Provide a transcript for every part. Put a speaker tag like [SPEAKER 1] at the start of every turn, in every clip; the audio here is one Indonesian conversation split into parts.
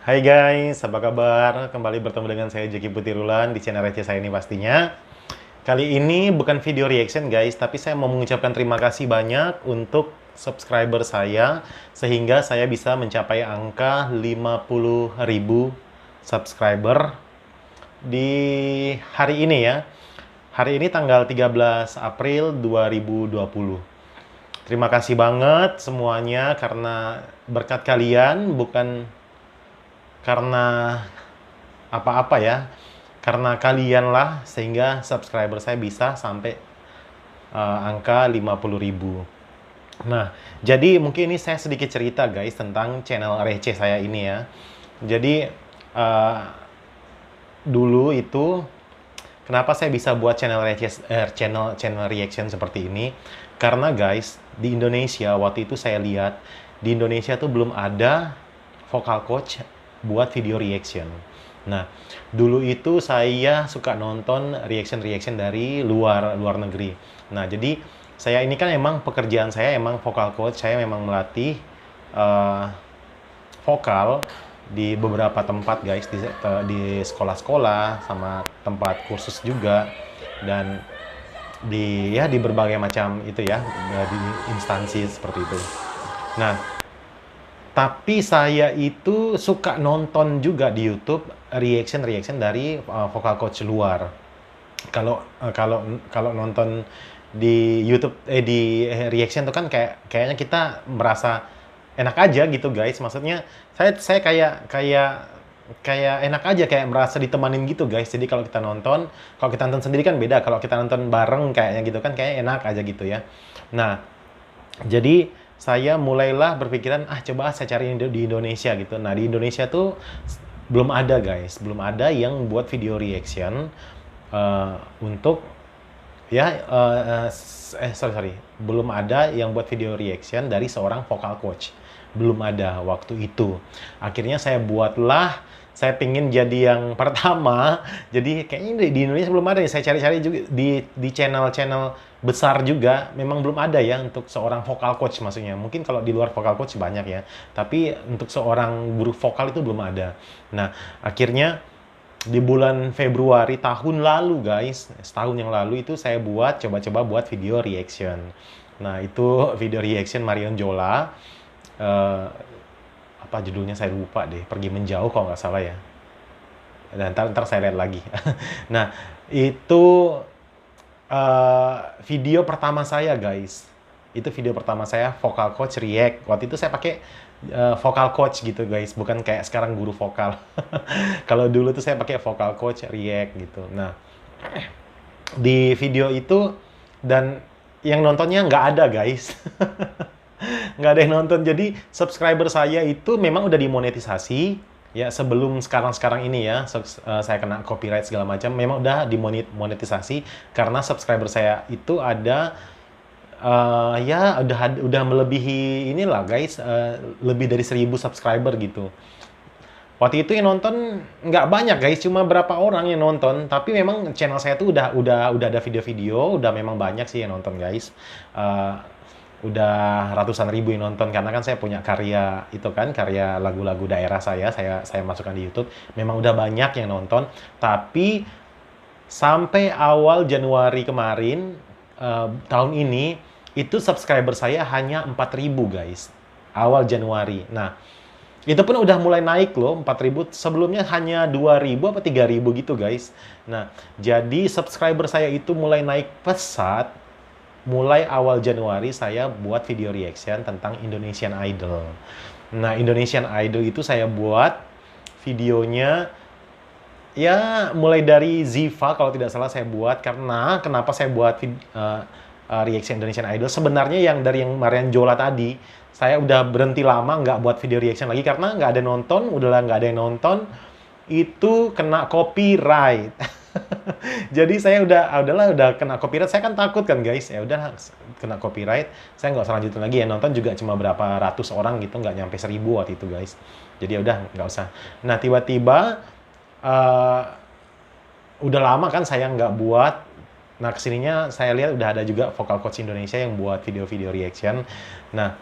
[SPEAKER 1] Hai guys, apa kabar? Kembali bertemu dengan saya Jeki Putirulan di channel receh saya ini pastinya. Kali ini bukan video reaction guys, tapi saya mau mengucapkan terima kasih banyak untuk subscriber saya sehingga saya bisa mencapai angka 50.000 subscriber di hari ini ya. Hari ini tanggal 13 April 2020. Terima kasih banget semuanya karena berkat kalian, bukan karena apa-apa ya, karena kalianlah sehingga subscriber saya bisa sampai angka 50.000. Nah, jadi mungkin ini saya sedikit cerita guys tentang channel receh saya ini ya. Jadi dulu itu kenapa saya bisa buat channel receh, channel reaction seperti ini? Karena guys, di Indonesia waktu itu saya lihat di Indonesia tuh belum ada vocal coach buat video reaction. Nah, dulu itu saya suka nonton reaction-reaction dari luar negeri. Nah, jadi saya ini kan emang pekerjaan saya emang vocal coach, saya memang melatih uh, vokal di beberapa tempat guys, di sekolah-sekolah sama tempat kursus juga, dan di berbagai macam itu ya, di instansi seperti itu. Nah, tapi saya itu suka nonton juga di YouTube reaction dari vocal coach luar. Kalau nonton di YouTube di reaction tuh kan kayaknya kita merasa enak aja gitu guys. Maksudnya saya kayak enak aja, kayak merasa ditemanin gitu guys. Jadi kalau kita nonton sendiri kan beda. Kalau kita nonton bareng kayaknya gitu kan kayak enak aja gitu ya. Nah, jadi saya mulailah berpikiran, coba saya cari di Indonesia gitu. Nah, di Indonesia tuh belum ada guys, belum ada yang buat video reaction untuk ya sorry, belum ada yang buat video reaction dari seorang vocal coach. Belum ada waktu itu. Akhirnya saya pingin jadi yang pertama. Jadi kayaknya di Indonesia belum ada ya. Saya cari-cari juga di channel-channel besar juga memang belum ada ya untuk seorang vocal coach, maksudnya. Mungkin kalau di luar vocal coach banyak ya. Tapi untuk seorang guru vokal itu belum ada. Nah, akhirnya di bulan Februari tahun lalu guys, setahun yang lalu itu saya coba-coba buat video reaction. Nah, itu video reaction Marion Jola. Apa judulnya saya lupa deh, Pergi Menjauh kalau nggak salah ya. Dan ntar saya lihat lagi. Nah, itu video pertama saya guys. Itu video pertama saya vocal coach react. Waktu itu saya pakai vocal coach gitu guys, bukan kayak sekarang guru vokal. Kalau dulu tuh saya pakai vocal coach react gitu. Nah, di video itu, dan yang nontonnya nggak ada guys. Nggak ada yang nonton. Jadi subscriber saya itu memang udah dimonetisasi ya sebelum sekarang ini ya. Saya kena copyright segala macam, memang udah dimonetisasi karena subscriber saya itu ada ya udah melebihi inilah guys, lebih dari 1.000 subscriber gitu. Waktu itu yang nonton nggak banyak guys, cuma berapa orang yang nonton. Tapi memang channel saya tuh udah ada video-video, udah memang banyak sih yang nonton guys. Udah ratusan ribu yang nonton karena kan saya punya karya itu kan, karya lagu-lagu daerah saya masukkan di YouTube. Memang udah banyak yang nonton. Tapi sampai awal Januari kemarin tahun ini itu subscriber saya hanya 4.000 guys. Awal Januari. Nah, itu pun udah mulai naik loh, 4.000. Sebelumnya hanya 2.000 apa 3.000 gitu guys. Nah, jadi subscriber saya itu mulai naik pesat. Mulai awal Januari saya buat video reaction tentang Indonesian Idol. Nah, Indonesian Idol itu saya buat videonya ya mulai dari Ziva kalau tidak salah saya buat. Karena kenapa saya buat reaction Indonesian Idol? Sebenarnya yang dari yang Marion Jola tadi, saya udah berhenti lama nggak buat video reaction lagi karena nggak ada nonton, udahlah nggak ada yang nonton, itu kena copyright. Jadi saya udah kena copyright. Saya kan takut kan guys, ya udah kena copyright, saya nggak usah lanjutin lagi ya. Nonton juga cuma berapa ratus orang gitu, nggak nyampe 1.000 waktu itu guys. Jadi ya udah nggak usah. Nah, tiba-tiba udah lama kan saya nggak buat. Nah, kesininya saya lihat udah ada juga vocal coach Indonesia yang buat video-video reaction. Nah,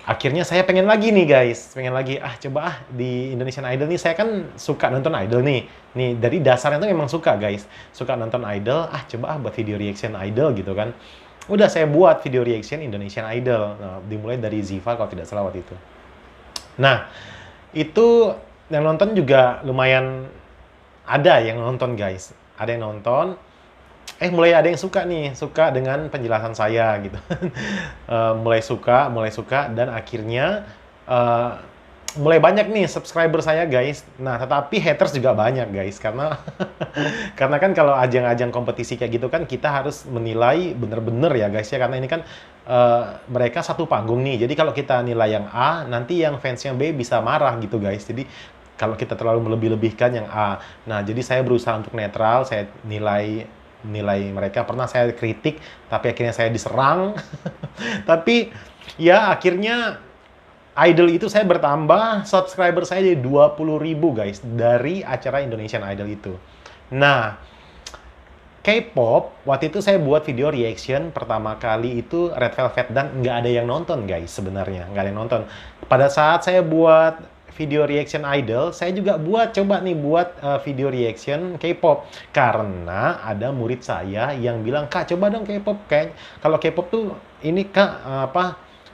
[SPEAKER 1] Akhirnya saya pengen lagi nih guys, pengen lagi, coba di Indonesian Idol nih, saya kan suka nonton Idol nih. Nih dari dasarnya tuh memang suka guys, suka nonton Idol, coba buat video reaction Idol gitu kan. Udah saya buat video reaction Indonesian Idol, nah, dimulai dari Ziva kalau tidak salah waktu itu. Nah, itu yang nonton juga lumayan ada yang nonton guys, ada yang nonton, mulai ada yang suka nih, suka dengan penjelasan saya gitu. Mulai suka dan akhirnya eh, mulai banyak nih subscriber saya guys. Nah, tetapi haters juga banyak guys karena karena kan kalau ajang-ajang kompetisi kayak gitu kan kita harus menilai bener-bener ya guys ya, karena ini kan mereka satu panggung nih. Jadi kalau kita nilai yang A, nanti yang fans yang B bisa marah gitu guys. Jadi kalau kita terlalu melebih-lebihkan yang A. Nah, jadi saya berusaha untuk netral, saya nilai mereka. Pernah saya kritik, tapi akhirnya saya diserang. Tapi ya akhirnya Idol itu saya bertambah, subscriber saya jadi 20.000 guys, dari acara Indonesian Idol itu. Nah, K-pop, waktu itu saya buat video reaction pertama kali itu Red Velvet dan nggak ada yang nonton guys sebenarnya, nggak ada yang nonton. Pada saat saya buat video reaction Idol, saya juga coba nih buat video reaction K-pop. Karena ada murid saya yang bilang, "Kak, coba dong K-pop." Kayak kalau K-pop tuh ini Kak,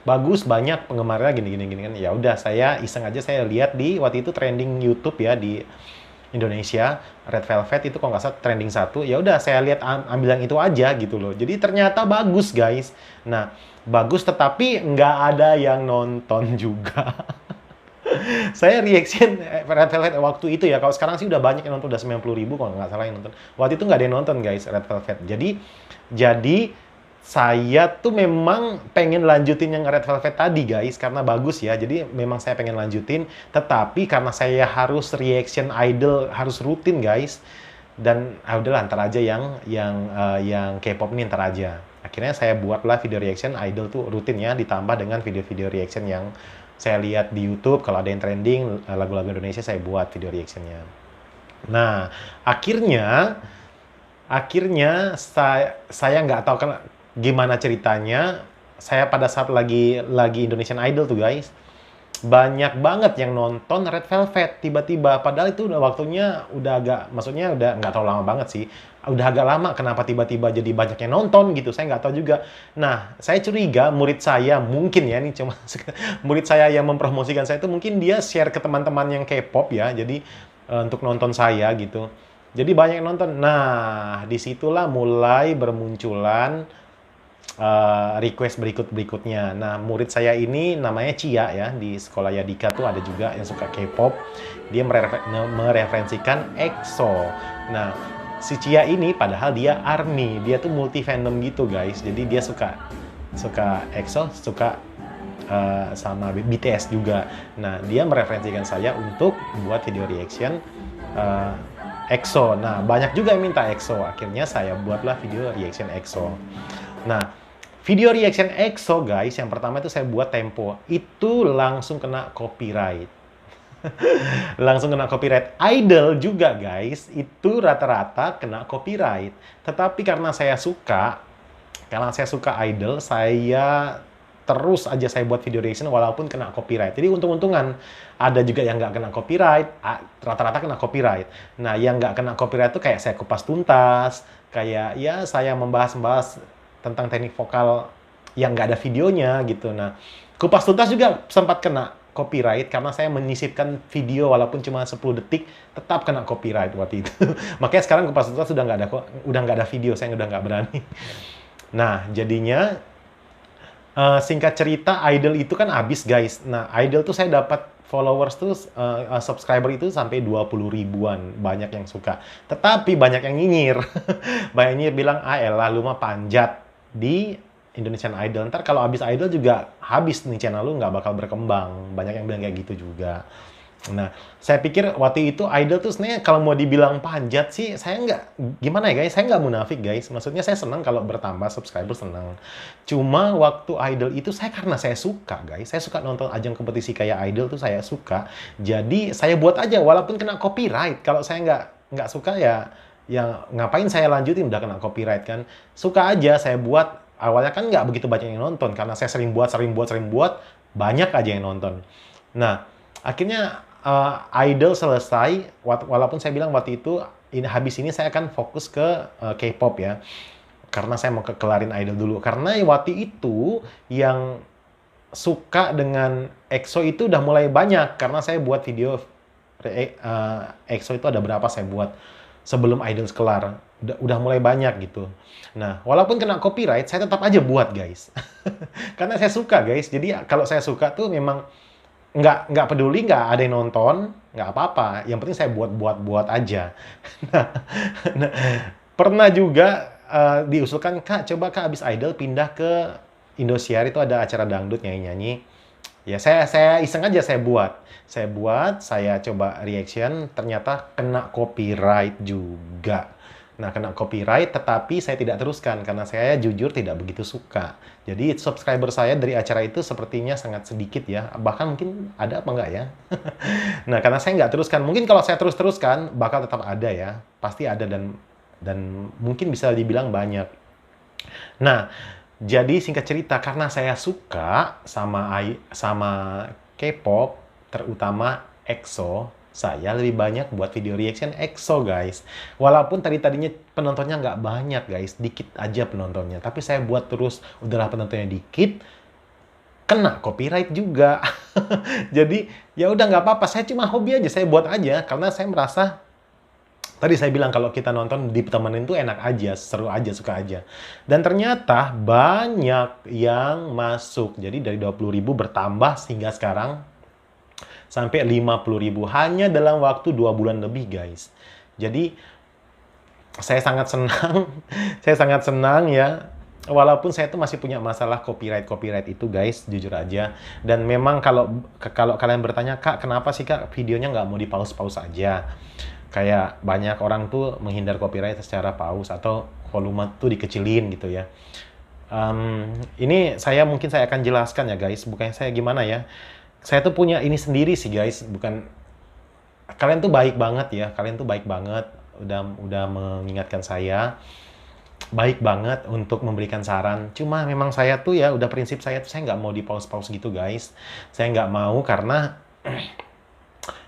[SPEAKER 1] bagus, banyak penggemarnya gini kan. Ya udah, saya iseng aja, saya lihat di waktu itu trending YouTube ya di Indonesia, Red Velvet itu kalau nggak salah trending 1. Ya udah, saya lihat ambil yang itu aja gitu loh. Jadi ternyata bagus guys. Nah, bagus tetapi nggak ada yang nonton juga. Saya reaction Red Velvet waktu itu ya, kalau sekarang sih udah banyak yang nonton, udah 90.000 kalau nggak salah yang nonton. Waktu itu nggak ada yang nonton guys, Red Velvet. Jadi saya tuh memang pengen lanjutin yang Red Velvet tadi guys, karena bagus ya. Jadi memang saya pengen lanjutin, tetapi karena saya harus reaction Idol, harus rutin guys. Dan udahlah, ntar aja yang K-pop nih, ntar aja. Akhirnya saya buatlah video reaction Idol tuh rutin ya, ditambah dengan video-video reaction yang saya lihat di YouTube. Kalau ada yang trending lagu-lagu Indonesia, saya buat video reactionnya. Nah, akhirnya saya nggak tahu kan gimana ceritanya. Saya pada saat lagi Indonesian Idol tuh guys, banyak banget yang nonton Red Velvet tiba-tiba. Padahal itu udah waktunya udah agak, maksudnya udah nggak terlalu lama banget sih. Udah agak lama, kenapa tiba-tiba jadi banyak yang nonton gitu, saya nggak tahu juga. Nah, saya curiga murid saya, mungkin ya, ini cuma murid saya yang mempromosikan saya itu, mungkin dia share ke teman-teman yang K-pop ya, jadi untuk nonton saya gitu. Jadi banyak yang nonton. Nah, disitulah mulai bermunculan request berikutnya. Nah, murid saya ini namanya Cia ya, di sekolah Yadika tuh ada juga yang suka K-pop. Dia mereferensikan EXO. Nah, si Cia ini padahal dia ARMY, dia tuh multi fandom gitu guys. Jadi dia suka EXO, suka sama BTS juga. Nah, dia mereferensikan saya untuk buat video reaction EXO. Nah, banyak juga yang minta EXO. Akhirnya saya buatlah video reaction EXO. Nah, video reaction EXO guys, yang pertama itu saya buat tempo. Itu langsung kena copyright. Langsung kena copyright. Idol juga guys, itu rata-rata kena copyright. Tetapi karena saya suka Idol, saya terus aja saya buat video reaction walaupun kena copyright. Jadi untung-untungan. Ada juga yang nggak kena copyright, rata-rata kena copyright. Nah, yang nggak kena copyright itu kayak saya kupas tuntas, kayak ya saya membahas tentang teknik vokal yang nggak ada videonya gitu. Nah, kupas tuntas juga sempat kena copyright karena saya menyisipkan video walaupun cuma 10 detik, tetap kena copyright waktu itu. Makanya sekarang kupas tuntas udah nggak ada video, saya udah nggak berani. Nah, jadinya singkat cerita, Idol itu kan habis guys. Nah, Idol tuh saya dapat followers tuh, subscriber itu sampai 20 ribuan, banyak yang suka. Tetapi banyak yang nyinyir. Banyak yang nyinyir bilang, elah lu mah panjat di Indonesian Idol. Ntar kalau habis Idol juga habis nih channel lu, nggak bakal berkembang. Banyak yang bilang kayak gitu juga. Nah, saya pikir waktu itu Idol tuh sebenarnya kalau mau dibilang panjat sih, saya nggak, gimana ya guys, saya nggak munafik guys. Maksudnya saya senang kalau bertambah subscriber, senang. Cuma waktu Idol itu karena saya suka guys, saya suka nonton ajang kompetisi kayak Idol tuh saya suka. Jadi saya buat aja walaupun kena copyright. Kalau saya nggak suka ya ngapain saya lanjutin, udah kena copyright kan. Suka aja saya buat, awalnya kan nggak begitu banyak yang nonton, karena saya sering buat, banyak aja yang nonton. Nah, akhirnya Idol selesai, walaupun saya bilang waktu itu, habis ini saya akan fokus ke K-pop ya. Karena saya mau kelarin Idol dulu. Karena waktu itu yang suka dengan EXO itu udah mulai banyak. Karena saya buat video EXO itu ada berapa saya buat sebelum Idol kelar. Udah mulai banyak gitu. Nah, walaupun kena copyright, saya tetap aja buat, guys. Karena saya suka, guys. Jadi kalau saya suka tuh memang nggak peduli, nggak ada yang nonton, nggak apa-apa. Yang penting saya buat aja. Nah, pernah juga diusulkan, Kak, coba Kak abis Idol pindah ke Indosiar, itu ada acara dangdut nyanyi-nyanyi. Ya saya iseng aja saya buat. Saya coba reaction, ternyata kena copyright juga. Nah, kena copyright, tetapi saya tidak teruskan karena saya jujur tidak begitu suka. Jadi subscriber saya dari acara itu sepertinya sangat sedikit ya. Bahkan mungkin ada apa enggak ya? Nah, karena saya nggak teruskan. Mungkin kalau saya teruskan bakal tetap ada ya. Pasti ada dan mungkin bisa dibilang banyak. Nah, jadi singkat cerita, karena saya suka sama K-pop, terutama EXO, saya lebih banyak buat video reaction EXO, guys. Walaupun tadinya penontonnya nggak banyak, guys, dikit aja penontonnya. Tapi saya buat terus, udahlah penontonnya dikit, kena copyright juga. Jadi ya udah nggak apa-apa, saya cuma hobi aja, saya buat aja karena saya merasa tadi saya bilang kalau kita nonton ditemenin tuh enak aja, seru aja, suka aja. Dan ternyata banyak yang masuk. Jadi dari 20.000 bertambah hingga sekarang sampai 50.000 hanya dalam waktu 2 bulan lebih, guys. Jadi saya sangat senang, saya sangat senang ya. Walaupun saya tuh masih punya masalah copyright itu, guys, jujur aja. Dan memang kalau kalian bertanya, Kak, kenapa sih Kak videonya nggak mau di-pause aja? Kayak banyak orang tuh menghindar copyright secara pause atau volume tuh dikecilin gitu ya. Ini mungkin saya akan jelaskan ya, guys. Bukannya saya gimana ya. Saya tuh punya ini sendiri sih, guys. Kalian tuh baik banget ya. Kalian tuh baik banget. Udah mengingatkan saya. Baik banget untuk memberikan saran. Cuma memang saya tuh ya, udah prinsip saya tuh saya nggak mau di pause gitu, guys. Saya nggak mau karena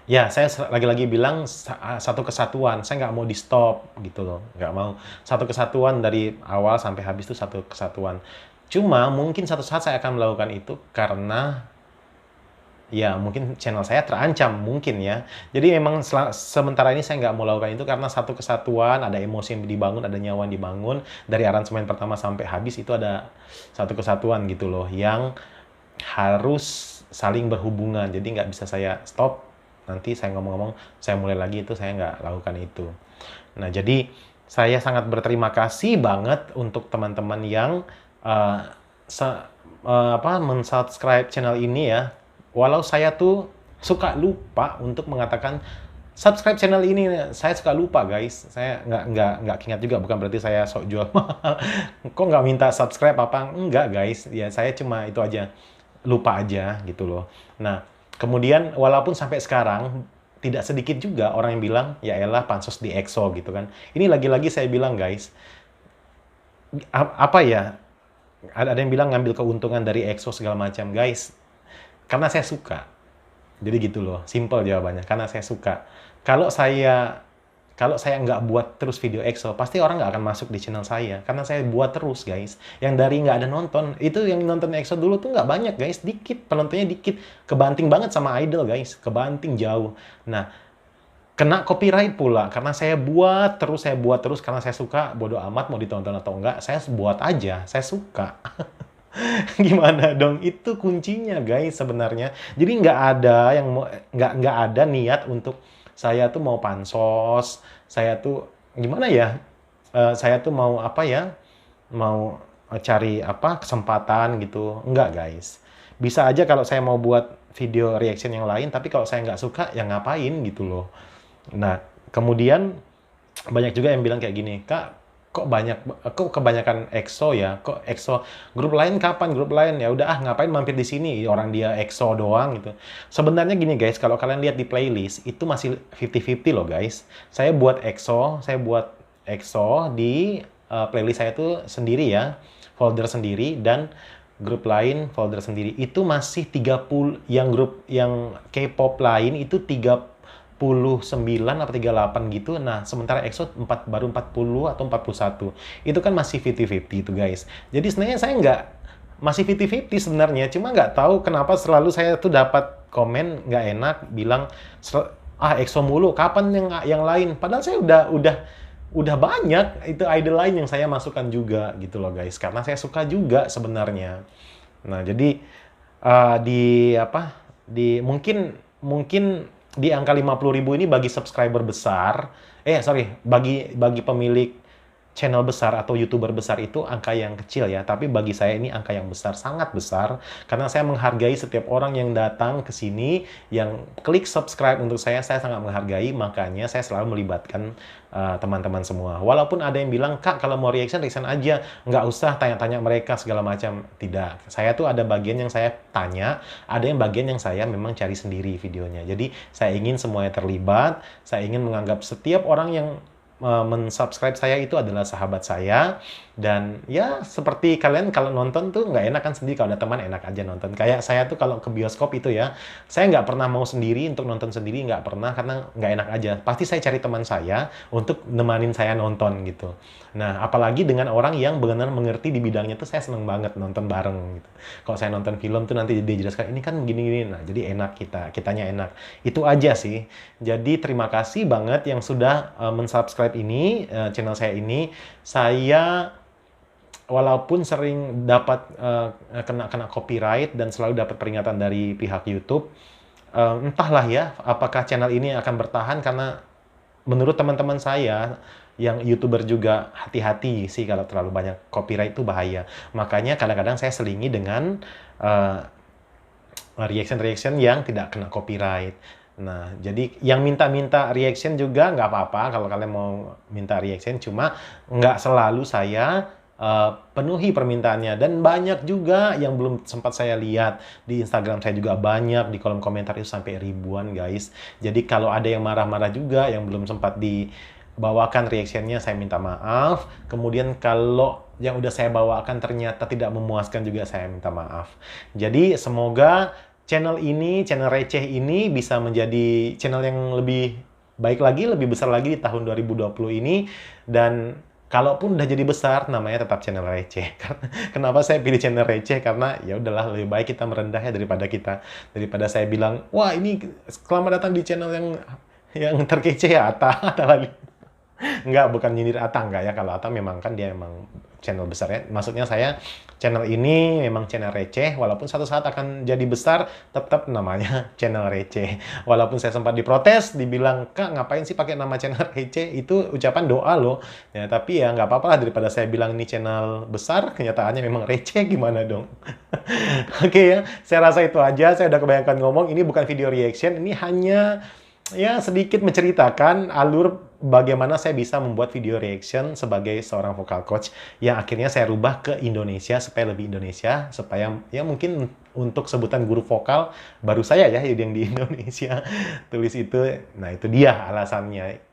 [SPEAKER 1] ya, saya lagi-lagi bilang satu kesatuan. Saya nggak mau di-stop gitu loh. Nggak mau. Satu kesatuan dari awal sampai habis itu satu kesatuan. Cuma mungkin satu saat saya akan melakukan itu karena ya mungkin channel saya terancam mungkin ya. Jadi memang sementara ini saya nggak mau lakukan itu karena satu kesatuan, ada emosi yang dibangun, ada nyawa yang dibangun. Dari aransemen pertama sampai habis itu ada satu kesatuan gitu loh. Yang harus saling berhubungan. Jadi nggak bisa saya stop. Nanti saya ngomong-ngomong, saya mulai lagi itu, saya nggak lakukan itu. Nah, jadi saya sangat berterima kasih banget untuk teman-teman yang men-subscribe channel ini ya. Walau saya tuh suka lupa untuk mengatakan subscribe channel ini, saya suka lupa, guys. Saya nggak ingat juga, bukan berarti saya sok jual mahal. Kok nggak minta subscribe apa? Enggak, guys. Ya saya cuma itu aja, lupa aja gitu loh. Nah, kemudian walaupun sampai sekarang tidak sedikit juga orang yang bilang, ya elah pansos di EXO gitu kan. Ini lagi-lagi saya bilang, guys, apa ya? Ada yang bilang ngambil keuntungan dari EXO segala macam, guys. Karena saya suka. Jadi gitu loh, simple jawabannya. Karena saya suka. Kalau saya nggak buat terus video EXO, pasti orang nggak akan masuk di channel saya. Karena saya buat terus, guys. Yang dari nggak ada nonton, itu yang nonton EXO dulu tuh nggak banyak, guys. Dikit, penontonnya dikit. Kebanting banget sama Idol, guys. Kebanting jauh. Nah, kena copyright pula. Karena saya buat terus. Karena saya suka, bodo amat mau ditonton atau enggak. Saya buat aja, saya suka. Gimana dong? Itu kuncinya, guys, sebenarnya. Jadi nggak ada niat untuk saya tuh mau pansos, saya tuh gimana ya? Saya tuh mau apa ya? Mau cari apa kesempatan gitu. Enggak, guys. Bisa aja kalau saya mau buat video reaction yang lain, tapi kalau saya nggak suka, ya ngapain gitu loh. Nah, kemudian banyak juga yang bilang kayak gini, Kak, kok kebanyakan EXO ya? Kok EXO? Grup lain kapan? Grup lain ya udah ngapain mampir di sini? Orang dia EXO doang gitu. Sebenarnya gini, guys, kalau kalian lihat di playlist itu masih 50-50 loh, guys. Saya buat EXO di playlist saya tuh sendiri ya. folder sendiri, dan grup lain folder sendiri. Itu masih 30, yang grup yang K-pop lain itu 39 atau 38 gitu. Nah, sementara EXO baru 40 atau 41. Itu kan masih 50-50 itu, guys. Jadi sebenarnya saya nggak, masih 50-50 sebenarnya. Cuma nggak tahu kenapa selalu saya tuh dapat komen nggak enak, bilang, EXO mulu, kapan yang lain? Padahal saya udah banyak itu idol lain yang saya masukkan juga gitu loh, guys. Karena saya suka juga sebenarnya. Nah, jadi di apa? Mungkin di angka 50.000 ini bagi subscriber besar, bagi pemilik channel besar atau YouTuber besar itu angka yang kecil ya, tapi bagi saya ini angka yang besar, sangat besar, karena saya menghargai setiap orang yang datang ke sini, yang klik subscribe untuk saya sangat menghargai, makanya saya selalu melibatkan teman-teman semua. Walaupun ada yang bilang, Kak, kalau mau reaction aja, nggak usah tanya-tanya mereka segala macam. Tidak, saya tuh ada bagian yang saya tanya, ada yang bagian yang saya memang cari sendiri videonya. Jadi saya ingin semuanya terlibat, saya ingin menganggap setiap orang yang mensubscribe saya itu adalah sahabat saya. Dan ya seperti kalian kalau nonton tuh nggak enak kan sendiri, kalau ada teman enak aja nonton. Kayak saya tuh kalau ke bioskop itu ya, saya nggak pernah mau sendiri untuk nonton sendiri, nggak pernah, karena nggak enak aja. Pasti saya cari teman saya untuk nemanin saya nonton gitu. Nah, apalagi dengan orang yang benar-benar mengerti di bidangnya tuh, saya seneng banget nonton bareng gitu. Kalau saya nonton film tuh nanti dia jelaskan ini kan gini-gini, nah jadi enak, kitanya enak. Itu aja sih. Jadi terima kasih banget yang sudah mensubscribe ini, channel saya ini. Saya walaupun sering dapat kena copyright dan selalu dapat peringatan dari pihak YouTube, entahlah ya, apakah channel ini akan bertahan, karena menurut teman-teman saya yang YouTuber juga hati-hati sih kalau terlalu banyak copyright itu bahaya. Makanya kadang-kadang saya selingi dengan reaction-reaction yang tidak kena copyright. Nah, jadi yang minta-minta reaction juga nggak apa-apa kalau kalian mau minta reaction, cuma nggak selalu saya penuhi permintaannya. Dan banyak juga yang belum sempat saya lihat di Instagram saya juga, banyak di kolom komentar itu sampai ribuan, guys. Jadi kalau ada yang marah-marah juga yang belum sempat dibawakan reactionnya, saya minta maaf. Kemudian kalau yang udah saya bawakan ternyata tidak memuaskan juga, saya minta maaf. Jadi semoga channel receh ini bisa menjadi channel yang lebih baik lagi, lebih besar lagi di tahun 2020 ini. Dan kalaupun udah jadi besar, namanya tetap channel receh. Kenapa saya pilih channel receh? Karena ya udahlah, lebih baik kita merendah ya daripada saya bilang, wah ini selamat datang di channel yang terkece ya, Atta lagi. Enggak, bukan nyindir Atta, enggak ya. Kalau Atta memang kan dia memang channel besar ya. Maksudnya saya, channel ini memang channel receh, walaupun satu saat akan jadi besar, tetap namanya channel receh. Walaupun saya sempat diprotes, dibilang, Kak, ngapain sih pakai nama channel receh? Itu ucapan doa loh. Ya, tapi ya nggak apa-apa lah, daripada saya bilang ini channel besar, kenyataannya memang receh, gimana dong? Oke ya, saya rasa itu aja. Saya udah kebanyakan ngomong, ini bukan video reaction, ini hanya ya sedikit menceritakan alur bagaimana saya bisa membuat video reaction sebagai seorang vocal coach yang akhirnya saya rubah ke Indonesia supaya lebih Indonesia, supaya ya mungkin untuk sebutan guru vokal baru saya ya yang di Indonesia tulis itu. Nah, itu dia alasannya.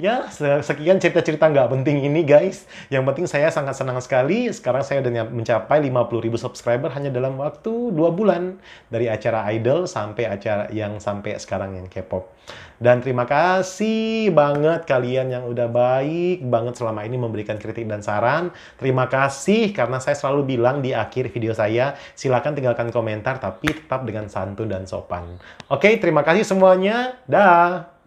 [SPEAKER 1] Ya, sekian cerita-cerita nggak penting ini, guys. Yang penting saya sangat senang sekali. Sekarang saya udah mencapai 50.000 subscriber hanya dalam waktu 2 bulan. Dari acara idol sampai acara yang sampai sekarang yang K-pop. Dan terima kasih banget kalian yang udah baik banget selama ini memberikan kritik dan saran. Terima kasih, karena saya selalu bilang di akhir video saya, silakan tinggalkan komentar, tapi tetap dengan santun dan sopan. Oke, terima kasih semuanya. Dah.